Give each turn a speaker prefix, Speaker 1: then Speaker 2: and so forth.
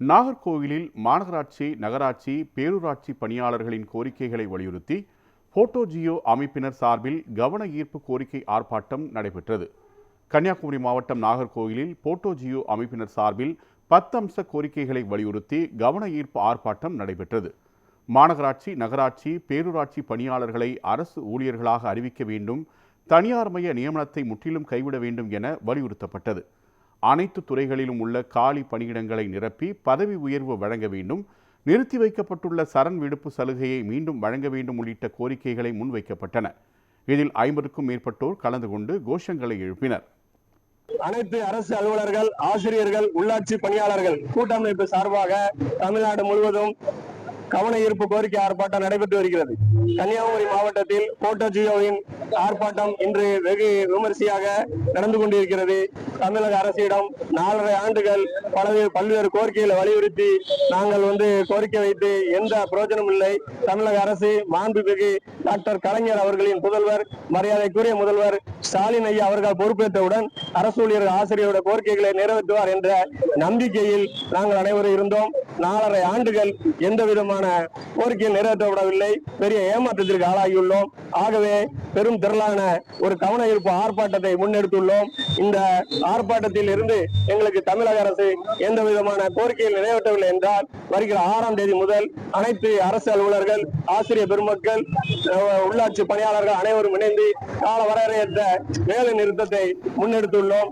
Speaker 1: நாகர்கோவிலில் மாநகராட்சி, நகராட்சி, பேரூராட்சி பணியாளர்களின் கோரிக்கைகளை வலியுறுத்தி போட்டோ ஜியோ அமைப்பினர் சார்பில் கவன ஈர்ப்பு கோரிக்கை ஆர்ப்பாட்டம் நடைபெற்றது. கன்னியாகுமரி மாவட்டம் நாகர்கோவிலில் போட்டோ ஜியோ அமைப்பினர் சார்பில் 10 அம்ச கோரிக்கைகளை வலியுறுத்தி கவன ஈர்ப்பு ஆர்ப்பாட்டம் நடைபெற்றது. மாநகராட்சி, நகராட்சி, பேரூராட்சி பணியாளர்களை அரசு ஊழியர்களாக அறிவிக்க வேண்டும், தனியார் மய நியமனத்தை முற்றிலும் கைவிட வேண்டும் என வலியுறுத்தப்பட்டது. அனைத்து துறைகளிலும் உள்ள காலி பணியிடங்களை நிரப்பி பதவி உயர்வு வழங்க வேண்டும், நிறுத்தி வைக்கப்பட்டுள்ள சரண் விடுப்பு சலுகையை மீண்டும் வழங்க வேண்டும் உள்ளிட்ட கோரிக்கைகளை முன்வைக்கப்பட்டன. இதில் 50க்கும் மேற்பட்டோர் கலந்து கொண்டு கோஷங்களை எழுப்பினர்.
Speaker 2: அனைத்து அரசு அலுவலர்கள், ஆசிரியர்கள், உள்ளாட்சி பணியாளர்கள் கூட்டமைப்பு சார்பாக தமிழ்நாடு முழுவதும் கவன ஈர்ப்பு கோரிக்கை ஆர்ப்பாட்டம் நடைபெற்று வருகிறது. கன்னியாகுமரி மாவட்டத்தில் போட்டோ ஜியோவின் ஆர்ப்பாட்டம் இன்று வெகு விமரிசையாக நடந்து கொண்டிருக்கிறது. தமிழக அரசிடம் 4.5 ஆண்டுகள் பல்வேறு கோரிக்கைகளை வலியுறுத்தி நாங்கள் கோரிக்கை வைத்து எந்த பிரயோஜனம் இல்லை. தமிழக அரசு மாண்புமிகு டாக்டர் கலைஞர் அவர்களின் புதல்வர், மரியாதைக்குரிய முதல்வர் ஸ்டாலின் ஐயா அவர்கள் பொறுப்பேற்றவுடன் அரசு ஊழியர், ஆசிரியரோட கோரிக்கைகளை நிறைவேற்றுவார் என்ற நம்பிக்கையில் நாங்கள் அனைவரும் இருந்தோம். 4.5 ஆண்டுகள் எந்த விதமான கோரிக்கைகள் நிறைவேற்றப்படவில்லை. பெரிய ஏமாற்றத்திற்கு ஆளாகியுள்ளோம். ஆகவே பெரும் திரளான ஒரு கவன ஈர்ப்பு ஆர்ப்பாட்டத்தை முன்னெடுத்துள்ளோம். இந்த ஆர்ப்பாட்டத்தில் இருந்து எங்களுக்கு தமிழக அரசு எந்த விதமான கோரிக்கைகள் நிறைவேற்றவில்லை என்றால் வருகிற 6ஆம் தேதி முதல் அனைத்து அரசு அலுவலர்கள், ஆசிரியர் பெருமக்கள், உள்ளாட்சி பணியாளர்கள் அனைவரும் இணைந்து கால வரையறையற்ற வேலை நிறுத்தத்தை முன்னெடுத்துள்ளோம்.